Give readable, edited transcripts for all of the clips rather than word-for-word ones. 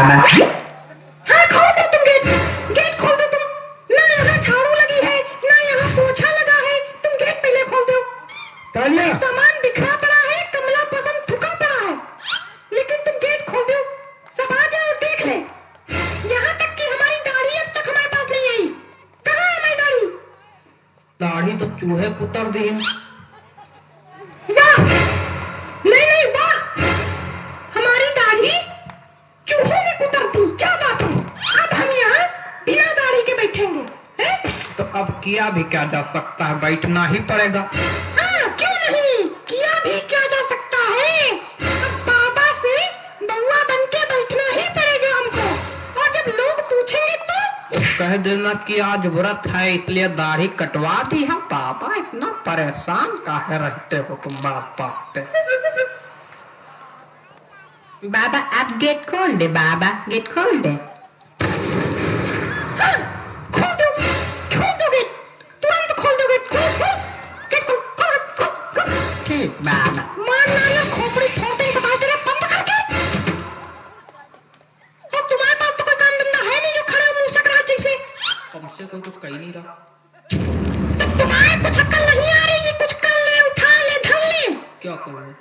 हाँ खोल दो तुम गेट, गेट खोल दो तुम। ना यहाँ झाड़ू लगी है ना यहाँ पोछा लगा है, तुम गेट पहले खोल दो। सामान बिखरा पड़ा है, कमला पसंद थुका पड़ा है, लेकिन तुम गेट खोल दो। सब आ जाओ और देख ले। यहाँ तक कि हमारी दाढ़ी अब तक हमारे पास नहीं आई। कहाँ है हमारी दाढ़ी? दाढ़ी तो चूहे कुतर दी। वाह, नहीं नहीं वाह, हमारी दाढ़ी चूहों ने कुतर दी। क्या बात है, अब हम यहाँ बिना दाढ़ी के बैठेंगे हैं? तो अब किया भी क्या जा सकता है, बैठना ही पड़ेगा। हाँ क्यों नहीं, किया भी क्या जा सकता है। अब बाबा से बउआ बन के बैठना ही पड़ेगा हमको। और जब लोग पूछेंगे तो कह देना कि आज व्रत है इसलिए दाढ़ी कटवा दी है। बाबा इतना परेशान काहे रहते हो तुम बात बात पे। बाबा आप गेट खोल दे, बाबा गेट खोल दे। हाँ, खोल दो गेट, तुरंत खोल दो गेट, खोल खोल गेट, खोल। ठीक बाबा। मारना या खोपड़ी फोड़ देंगे बता दे रहे, बंद करके। अब तुम्हारे पास तो कोई काम धंधा है नहीं जो खड़े हो मुंह सकरात जैसे। हमसे कोई कुछ कह नहीं रहा। तब तुम्हारे कुछ अक्ल नहीं आ रही कि कुछ कर ले, उठा ले, धर ले। क्या करूँ?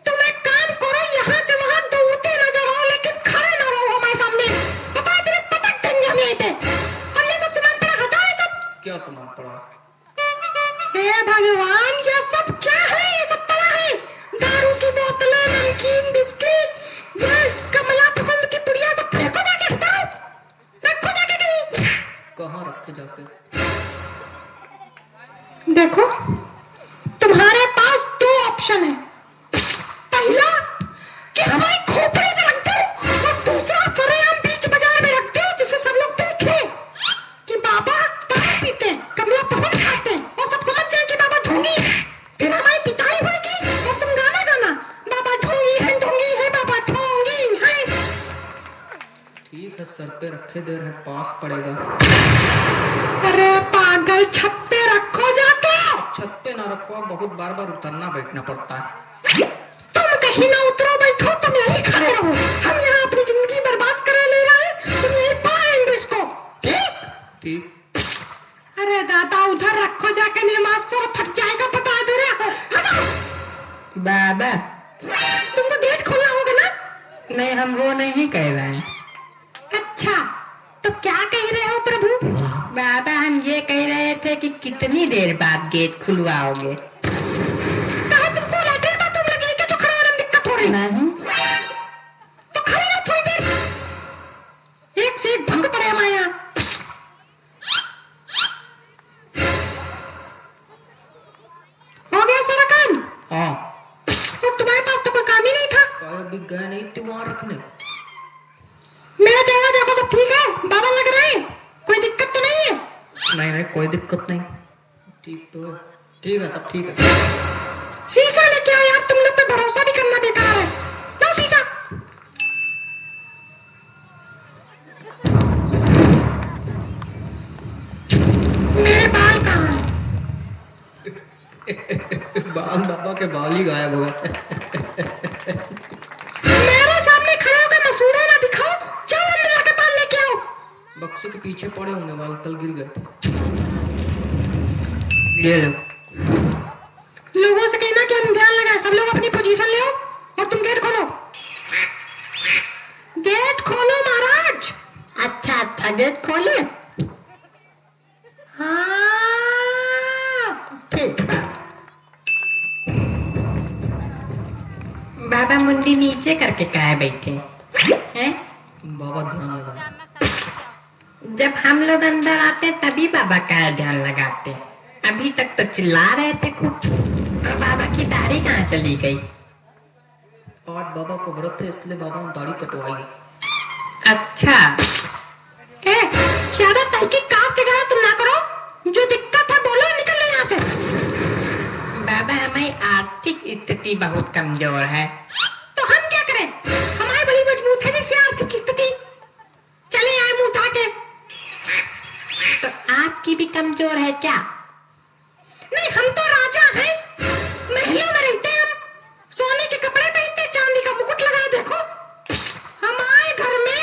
तुम एक काम करो, यहाँ से वहाँ दौड़ते नजर आओ लेकिन खड़े ना रहो हमारे सामने। बता दे रहे, पटक देंगे हम यहीं पे। और ये सब सामान पड़ा हटाओ ये सब। क्या सामान पड़ा? हे भगवान, ये सब क्या है? ये सब पड़ा है दारू की बोतलें, नमकीन, बिस्किट, ये कमला पसंद की पुड़िया, सब फेंको जाके, हटाओ, रखो जाके कहीं। कहाँ रखे जाके? देखो तुम्हारे पास दो ऑप्शन है। पहला कि हमारी खोपड़ी में रख दो, और दूसरा सरेआम बीच बाजार में रख दो जिससे सब लोग देखे कि बाबा दारू पीते हैं, कमला पसंद खाते हैं, और सब समझ जाए कि बाबा ढोंगी है। फिर हमारी पिटाई होगी और तुम गाना गाना, बाबा ढोंगी है बाबा ढोंगी है। ठीक है, सर पे रखे दे रहे, पास पड़ेगा। अरे पागल, छत पे रखो जाके। छत पे ना रखो, बहुत बार बार उतरना बैठना पड़ता है। तुम कहीं ना उतरो, बैठो, तुम यहीं खड़े रहो। हम यहाँ अपनी जिंदगी बर्बाद करे ले रहे हैं, तुम यहीं पाएंगे इसको। ठीक ठीक। अरे दादा, उधर रखो जाके, नमाज से फट जाएगा, बता दे रहे। हटाओ। बाबा तुमको गेट खोलना होगा ना? नहीं, हम वो नहीं कह रहे हैं। अच्छा, तो क्या कह रहे हो प्रभु? बाबा हम ये कह रहे थे कि कितनी देर बाद गेट खुलवाओगे? कहा तुमको लैट्रिन बाथरूम लगे क्या जो खड़े होने में दिक्कत हो रही? नहीं। तो खड़े रहो थोड़ी देर, एक से एक भंग पड़े हमारे यहाँ। हो गया सारा काम? हाँ। और तुम्हारे पास तो कोई काम ही नहीं था। कहे भी गए नहीं थे वहाँ रखने। मेरा चेहरा देखो, सब ठीक है, बाबा लग रहे हैं, कोई दिक्कत तो नहीं है? नहीं नहीं, कोई दिक्कत नहीं। ठीक तो है, ठीक है, सब ठीक है। शीशा लेके आओ यार, तुम लोग पे भरोसा भी करना बेकार है। लो शीशा। मेरे बाल कहाँ हैं? बाल, बाबा के बाल ही गायब हो गए। मेरे सामने खड़े होकर मसूड़े ना दिखाओ, चलो अंदर जाके बाल लेके आओ। बक्से के पीछे पड़े होंगे बाल, कल गिर गए थे। ये लो। लोगों से कहना कि हम ध्यान लगाए, सब लोग अपनी पोजीशन ले और तुम गेट खोलो। गेट खोलो महाराज। अच्छा अच्छा, गेट खोले। हाँ ठीक बाबा। बाबा मुंडी नीचे करके काहे बैठे हैं? बाबा ध्यान लगा। जब हम लोग अंदर आते तभी बाबा का ध्यान लगाते। अभी तक तो चिल्ला रहे थे कुछ। और बाबा की दाढ़ी कहाँ चली गई? आज बाबा को व्रत है इसलिए बाबा ने दाढ़ी कटवाई। अच्छा। ज्यादा तहकीकात वगैरह तुम ना करो, जो दिक्कत है बोलो, निकल यहाँ से। बाबा हमारी आर्थिक स्थिति बहुत कमजोर है। तो हम क्या करें, हमारी बड़ी मजबूत है जैसे आर्थिक स्थिति। चले आए मुंह उठा के। तो आपकी भी कमजोर है क्या? नहीं, हम तो राजा हैं, महलों में रहते हैं, हम सोने के कपड़े पहनते, चांदी का मुकुट लगाए। देखो हमारे घर में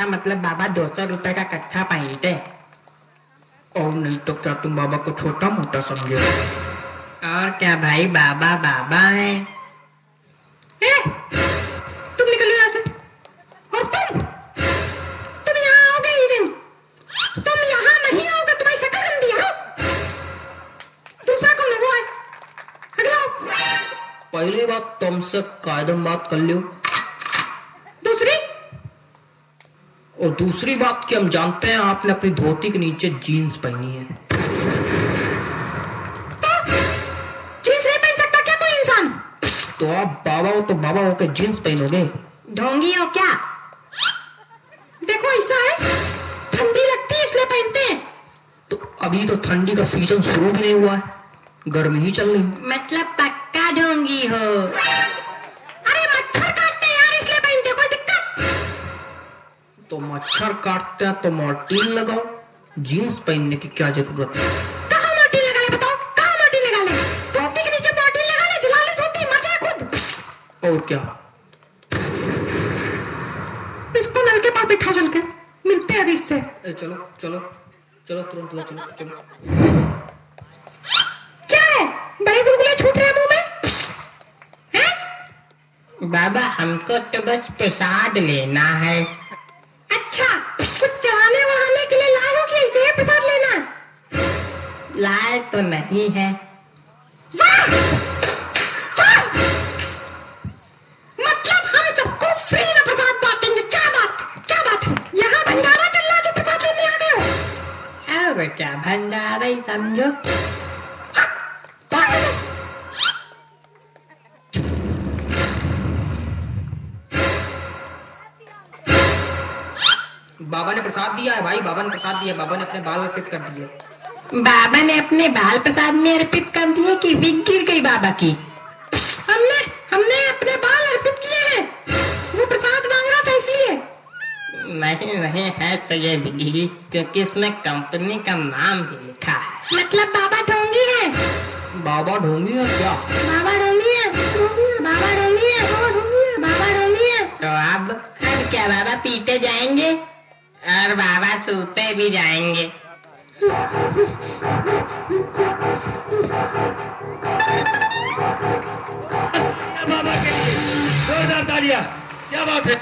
अच्छा मतलब बाबा 200 रुपए का कच्छा पहनते। और नहीं तो क्या तुम बाबा को छोटा मोटा समझे हो? और क्या भाई, बाबा बाबा है। ए, तुम निकलो यहाँ से। और तुम यहाँ आओगे ही नहीं। तुम यहाँ नहीं आओगे, तुम्हारी शक्ल गंदी है। दूसरा कौन है? वो है, अगला आओ। पहली बात तुमसे कायदम बात कर लियो, दूसरी, और दूसरी बात कि हम जानते हैं आपने अपनी धोती के नीचे जीन्स पहनी है। जींस नहीं पहन सकता क्या कोई इंसान? तो आप बाबा हो तो बाबा हो के जीन्स पहनोगे? ढोंगी हो क्या? देखो ऐसा है, ठंडी लगती है इसलिए पहनते हैं। तो अभी तो ठंडी का सीजन शुरू भी नहीं हुआ है, गर्मी ही चल रही है। मतलब पक्का ढोंगी हो? अरे मच्छर काटते हैं यार, इसलिए पहनते, कोई दिक्कत? तो मच्छर काटते हैं तो मॉर्टीन लगाओ, जीन्स पहनने की क्या जरूरत है? कहाँ मोर्टीन लगा ले, बताओ कहाँ मोर्टीन लगा ले? धोती के नीचे मोर्टीन लगा ले, जला ले धोती, मर जाए खुद। और क्या? इसको नल के पास बिठा, चल के मिलते हैं अभी इससे। चलो चलो चलो तुरंत लो, चलो चलो। क्या है, बड़े गुलगुले छूट रहे हैं मुंह में? हैं? बाबा हमको तो बस प्रसाद लेना है। अच्छा, कुछ चढ़ाने वढ़ाने के लिए लाए हो कि ऐसे ही प्रसाद लेना? लाल तो नहीं है। वाह! वाह! मतलब हम सबको फ्री में प्रसाद बांटेंगे, क्या बात है? यहाँ भंडारा चल रहा है कि प्रसाद लेने आ गए हो? अब क्या भंडारा ही समझो। बाबा ने प्रसाद दिया है भाई, बाबा ने प्रसाद दिया, बाबा ने अपने बाल अर्पित कर दिए। बाबा ने अपने बाल प्रसाद में अर्पित कर दिए कि विग गिर गई बाबा की? हमने अपने बाल अर्पित किए हैं, वो प्रसाद मांग रहा था इसलिए। नहीं है तो ये बिगड़ी, क्योंकि इसमें कंपनी का नाम भी लिखा है। मतलब बाबा ढोंगी है? बाबा ढोंगी है क्या? बाबा ढोंगी है, बाबा ढोंगी है, बाबा ढोंगी है। तो अब क्या बाबा पीते जाएंगे और बाबा सोते भी जाएंगे? बाबा के लिए जोरदार तालियां, क्या बात है।